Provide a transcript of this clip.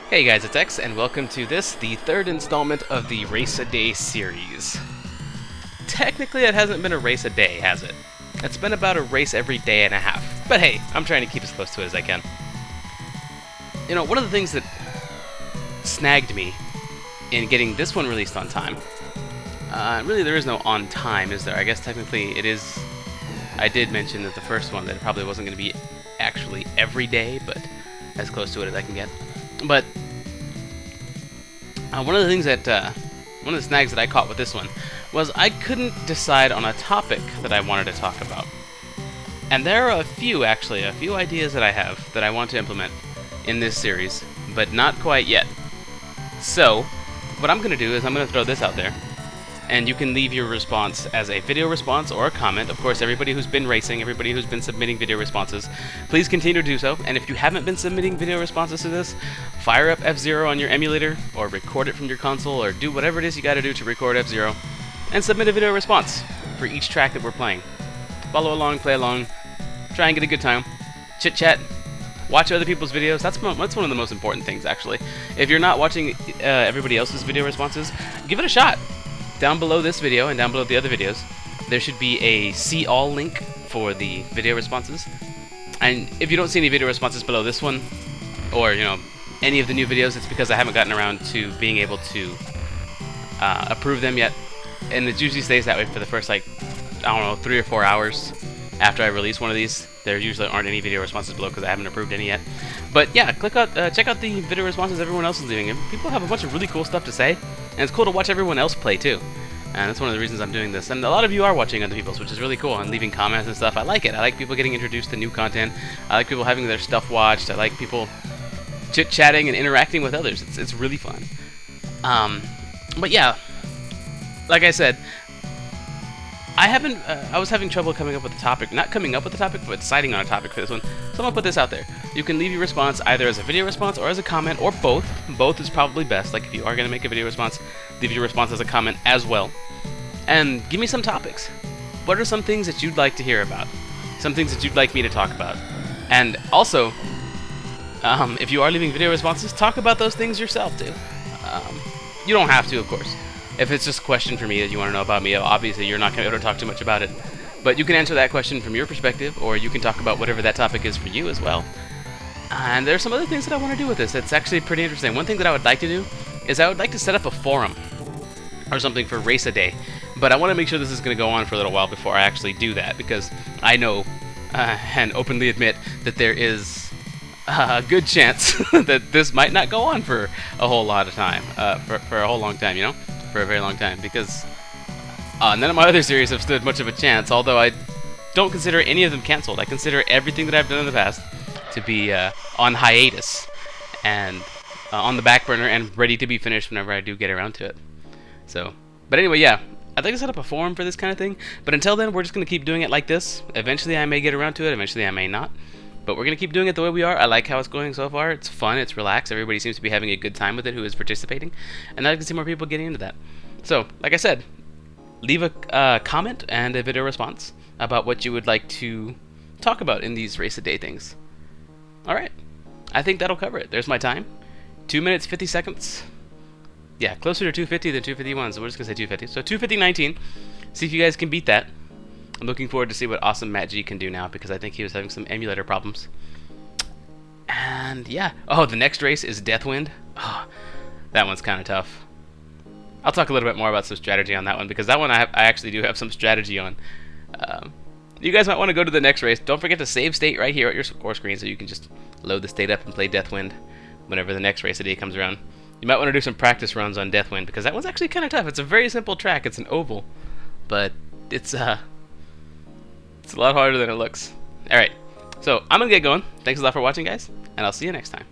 Hey guys, it's X, and welcome to this, the third installment of the Race a Day series. Technically, it hasn't been a race a day, has it? It's been about a race every day and a half. But hey, I'm trying to keep as close to it as I can. You know, one of the things that snagged me in getting this one released on time, really there is no on time, is there? I guess technically it is. I did mention that the first one, that it probably wasn't going to be actually every day, but as close to it as I can get. But one of the things that, one of the snags that I caught with this one was I couldn't decide on a topic that I wanted to talk about. And there are a few ideas that I have that I want to implement in this series, but not quite yet. So, what I'm going to do is I'm going to throw this out there, and you can leave your response as a video response or a comment. Of course, everybody who's been racing, everybody who's been submitting video responses, please continue to do so. And if you haven't been submitting video responses to this, fire up F-Zero on your emulator, or record it from your console, or do whatever it is you gotta do to record F-Zero, and submit a video response for each track that we're playing. Follow along, play along, try and get a good time, chit-chat, watch other people's videos. That's one of the most important things, actually. If you're not watching everybody else's video responses, give it a shot. Down below this video and down below the other videos, there should be a see all link for the video responses. And if you don't see any video responses below this one, or any of the new videos, it's because I haven't gotten around to being able to approve them yet. And it usually stays that way for the first, 3 or 4 hours after I release one of these. There usually aren't any video responses below because I haven't approved any yet. But yeah, check out the video responses everyone else is leaving. People have a bunch of really cool stuff to say, and it's cool to watch everyone else play too. And that's one of the reasons I'm doing this. And a lot of you are watching other people's, which is really cool, and leaving comments and stuff. I like it. I like people getting introduced to new content. I like people having their stuff watched. I like people chit-chatting and interacting with others. It's really fun. But yeah, like I said, I was having trouble coming up with a topic. Not coming up with a topic, but deciding on a topic for this one. So I'm going to put this out there. You can leave your response either as a video response or as a comment, or both. Both is probably best. Like, if you are going to make a video response, leave your response as a comment as well. And give me some topics. What are some things that you'd like to hear about? Some things that you'd like me to talk about? And also, if you are leaving video responses, talk about those things yourself too. You don't have to, of course. If it's just a question for me that you want to know about me, obviously you're not going to be able to talk too much about it. But you can answer that question from your perspective, or you can talk about whatever that topic is for you as well. And there's some other things that I want to do with this. It's actually pretty interesting. One thing that I would like to do is I would like to set up a forum or something for Race a Day. But I want to make sure this is going to go on for a little while before I actually do that, because I know and openly admit that there is a good chance that this might not go on for a whole lot of time, for a whole long time, for a very long time, because none of my other series have stood much of a chance, although I don't consider any of them canceled. I consider everything that I've done in the past to be on hiatus and on the back burner and ready to be finished whenever I do get around to it. So, but anyway, yeah, I'd like to set up a forum for this kind of thing, but until then, we're just going to keep doing it like this. Eventually I may get around to it, eventually I may not, but we're going to keep doing it the way we are. I like how it's going so far. It's fun, it's relaxed, everybody seems to be having a good time with it who is participating, and I'd like to see more people getting into that. So, like I said, leave a comment and a video response about what you would like to talk about in these Race a Day things. Alright, I think that'll cover it. There's my time. 2 minutes, 50 seconds. Yeah, closer to 250 than 251, so we're just going to say 250. So 250.19. See if you guys can beat that. I'm looking forward to see what awesome Matt G can do now, because I think he was having some emulator problems. And yeah. Oh, the next race is Deathwind. Oh, that one's kind of tough. I'll talk a little bit more about some strategy on that one, because that one I actually do have some strategy on. You guys might want to go to the next race. Don't forget to save state right here at your score screen, so you can just load the state up and play Deathwind whenever the next race a day comes around. You might want to do some practice runs on Deathwind, because that one's actually kind of tough. It's a very simple track. It's an oval, but it's a lot harder than it looks. Alright, so I'm going to get going. Thanks a lot for watching, guys, and I'll see you next time.